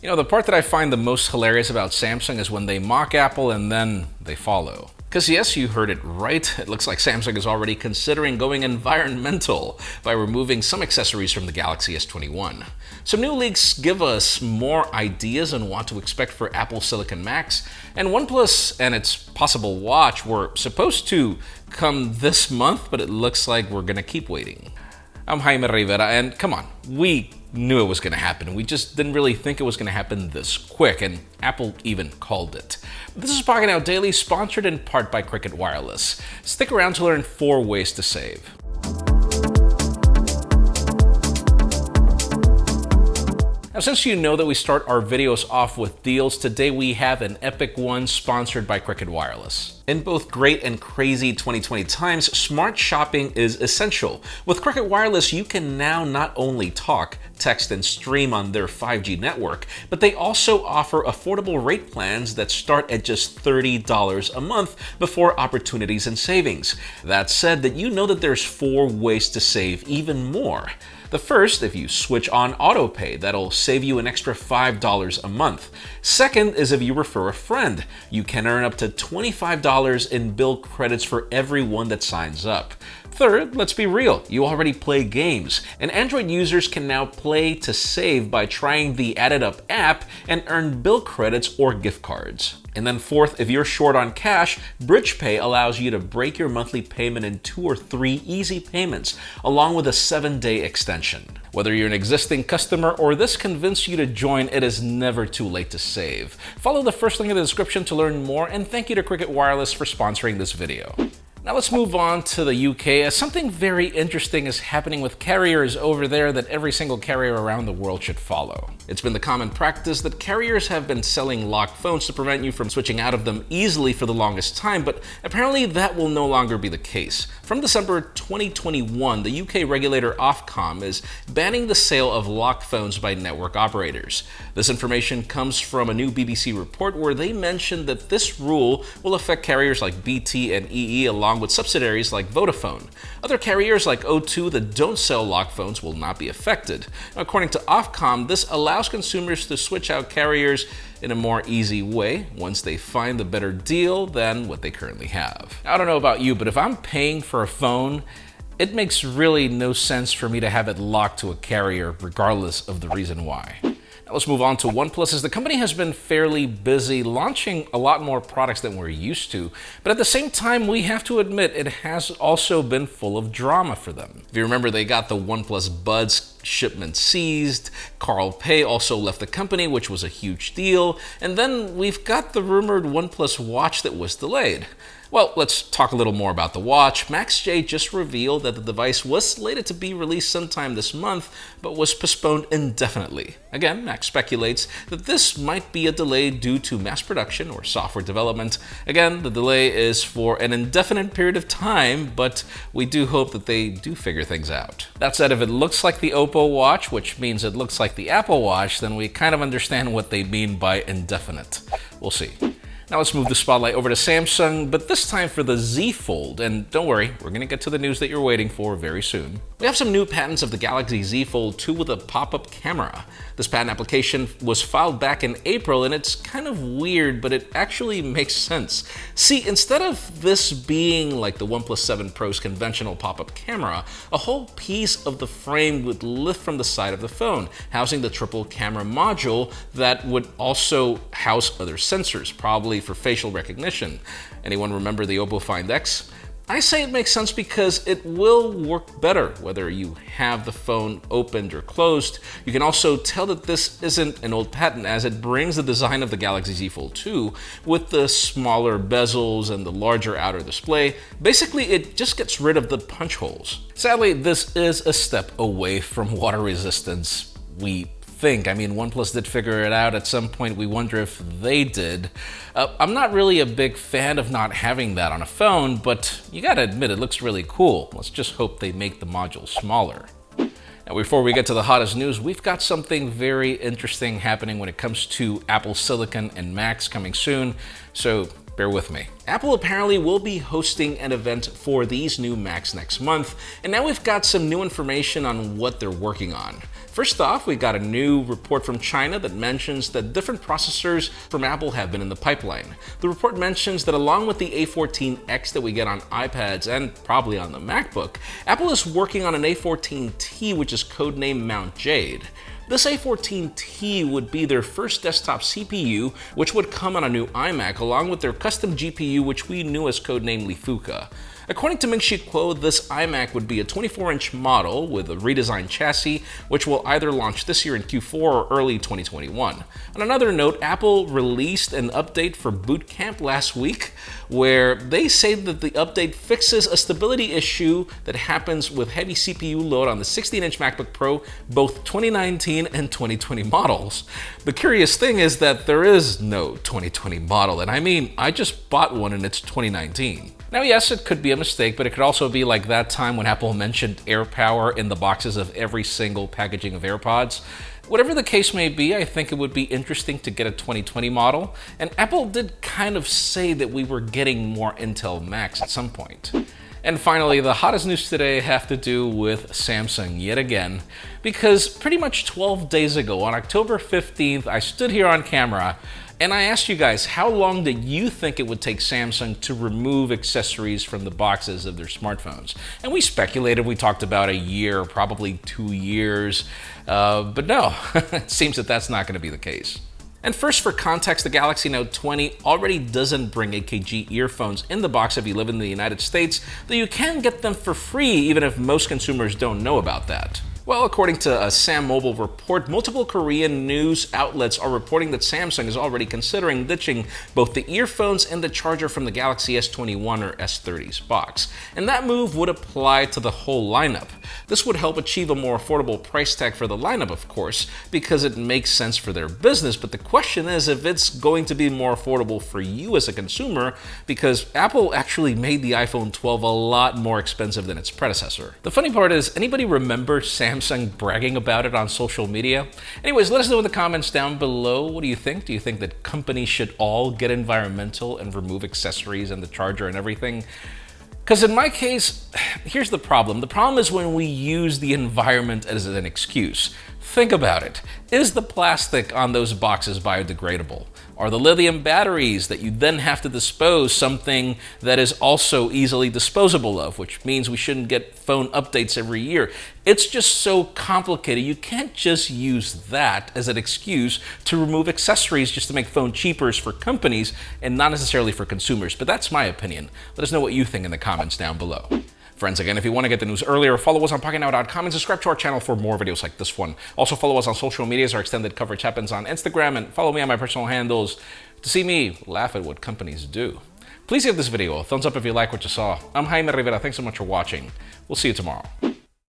You know, the part that I find the most hilarious about Samsung is when they mock Apple and then they follow. Because yes, you heard it right. It looks like Samsung is already considering going environmental by removing some accessories from the Galaxy S21. Some new leaks give us more ideas on what to expect for Apple Silicon Macs, and OnePlus and its possible watch were supposed to come this month, but it looks like we're gonna keep waiting. I'm Jaime Rivera, and come on, we knew it was going to happen. We just didn't really think it was going to happen this quick, and Apple even called it. This is Pocketnow Daily, sponsored in part by Cricket Wireless. Stick around to learn 4 ways to save. Now, since you know that we start our videos off with deals, today we have an epic one sponsored by Cricket Wireless. In both great and crazy 2020 times, smart shopping is essential. With Cricket Wireless, you can now not only talk, text, and stream on their 5G network, but they also offer affordable rate plans that start at just $30 a month before opportunities and savings. That said, that you know that there's 4 ways to save even more. The first, if you switch on autopay, that'll save you an extra $5 a month. Second is if you refer a friend. You can earn up to $25 in bill credits for everyone that signs up. Third, let's be real, you already play games, and Android users can now play to save by trying the Added Up app and earn bill credits or gift cards. And then fourth, if you're short on cash, BridgePay allows you to break your monthly payment in 2 or 3 easy payments, along with a 7-day extension. Whether you're an existing customer or this convinced you to join, it is never too late to save. Follow the first link in the description to learn more, and thank you to Cricket Wireless for sponsoring this video. Now let's move on to the UK, as something very interesting is happening with carriers over there that every single carrier around the world should follow. It's been the common practice that carriers have been selling locked phones to prevent you from switching out of them easily for the longest time, but apparently that will no longer be the case. From December 2021, the UK regulator Ofcom is banning the sale of locked phones by network operators. This information comes from a new BBC report where they mentioned that this rule will affect carriers like BT and EE along with subsidiaries like Vodafone. Other carriers like O2 that don't sell locked phones will not be affected. According to Ofcom, this allows consumers to switch out carriers in a more easy way once they find a better deal than what they currently have. I don't know about you, but if I'm paying for a phone, it makes really no sense for me to have it locked to a carrier regardless of the reason why. Now let's move on to OnePlus, as the company has been fairly busy launching a lot more products than we're used to, but at the same time, we have to admit it has also been full of drama for them. If you remember, they got the OnePlus Buds shipment seized, Carl Pei also left the company, which was a huge deal, and then we've got the rumored OnePlus Watch that was delayed. Well, let's talk a little more about the watch. MaxJ just revealed that the device was slated to be released sometime this month, but was postponed indefinitely. Again, Max speculates that this might be a delay due to mass production or software development. Again, the delay is for an indefinite period of time, but we do hope that they do figure things out. That said, if it looks like the Oppo Watch, which means it looks like the Apple Watch, then we kind of understand what they mean by indefinite. We'll see. Now let's move the spotlight over to Samsung, but this time for the Z Fold. And don't worry, we're going to get to the news that you're waiting for very soon. We have some new patents of the Galaxy Z Fold 2 with a pop-up camera. This patent application was filed back in April, and it's kind of weird, but it actually makes sense. See, instead of this being like the OnePlus 7 Pro's conventional pop-up camera, a whole piece of the frame would lift from the side of the phone, housing the triple camera module that would also house other sensors, probably for facial recognition. Anyone remember the Oppo Find X? I say it makes sense because it will work better whether you have the phone opened or closed. You can also tell that this isn't an old patent, as it brings the design of the Galaxy Z Fold 2 with the smaller bezels and the larger outer display. Basically, it just gets rid of the punch holes. Sadly, this is a step away from water resistance, we think. I mean, OnePlus did figure it out at some point. We wonder if they did. I'm not really a big fan of not having that on a phone, but you gotta admit it looks really cool. Let's just hope they make the module smaller. Now, before we get to the hottest news, we've got something very interesting happening when it comes to Apple Silicon and Macs coming soon. So bear with me. Apple apparently will be hosting an event for these new Macs next month, and now we've got some new information on what they're working on. First off, we got a new report from China that mentions that different processors from Apple have been in the pipeline. The report mentions that along with the A14X that we get on iPads and probably on the MacBook, Apple is working on an A14T, which is codenamed Mount Jade. This A14T would be their first desktop CPU, which would come on a new iMac, along with their custom GPU, which we knew as codenamed Fuka. According to Ming-Chi Kuo, this iMac would be a 24-inch model with a redesigned chassis, which will either launch this year in Q4 or early 2021. On another note, Apple released an update for Boot Camp last week, where they say that the update fixes a stability issue that happens with heavy CPU load on the 16-inch MacBook Pro, both 2019 and 2020 models. The curious thing is that there is no 2020 model, and I mean, I just bought one and it's 2019. Now, yes, it could be a mistake, but it could also be like that time when Apple mentioned AirPower in the boxes of every single packaging of AirPods. Whatever the case may be, I think it would be interesting to get a 2020 model, and Apple did kind of say that we were getting more Intel Macs at some point. And finally, the hottest news today have to do with Samsung yet again, because pretty much 12 days ago, on October 15th, I stood here on camera and I asked you guys, how long did you think it would take Samsung to remove accessories from the boxes of their smartphones? And we speculated, we talked about a year, probably 2 years, but no, it seems that that's not going to be the case. And first, for context, the Galaxy Note 20 already doesn't bring AKG earphones in the box if you live in the United States, though you can get them for free even if most consumers don't know about that. Well, according to a Sam Mobile report, multiple Korean news outlets are reporting that Samsung is already considering ditching both the earphones and the charger from the Galaxy S21 or S30's box. And that move would apply to the whole lineup. This would help achieve a more affordable price tag for the lineup, of course, because it makes sense for their business. But the question is if it's going to be more affordable for you as a consumer, because Apple actually made the iPhone 12 a lot more expensive than its predecessor. The funny part is, anybody remember Samsung bragging about it on social media? Anyways, let us know in the comments down below. What do you think? Do you think that companies should all get environmental and remove accessories and the charger and everything? Because in my case, here's the problem. The problem is when we use the environment as an excuse. Think about it. Is the plastic on those boxes biodegradable? Are the lithium batteries that you then have to dispose something that is also easily disposable of, which means we shouldn't get phone updates every year? It's just so complicated. You can't just use that as an excuse to remove accessories just to make phone cheaper for companies and not necessarily for consumers. But that's my opinion. Let us know what you think in the comments down below. Friends, again, if you want to get the news earlier, follow us on Pocketnow.com and subscribe to our channel for more videos like this one. Also, follow us on social media as our extended coverage happens on Instagram, and follow me on my personal handles to see me laugh at what companies do. Please give this video a thumbs up if you like what you saw. I'm Jaime Rivera. Thanks so much for watching. We'll see you tomorrow.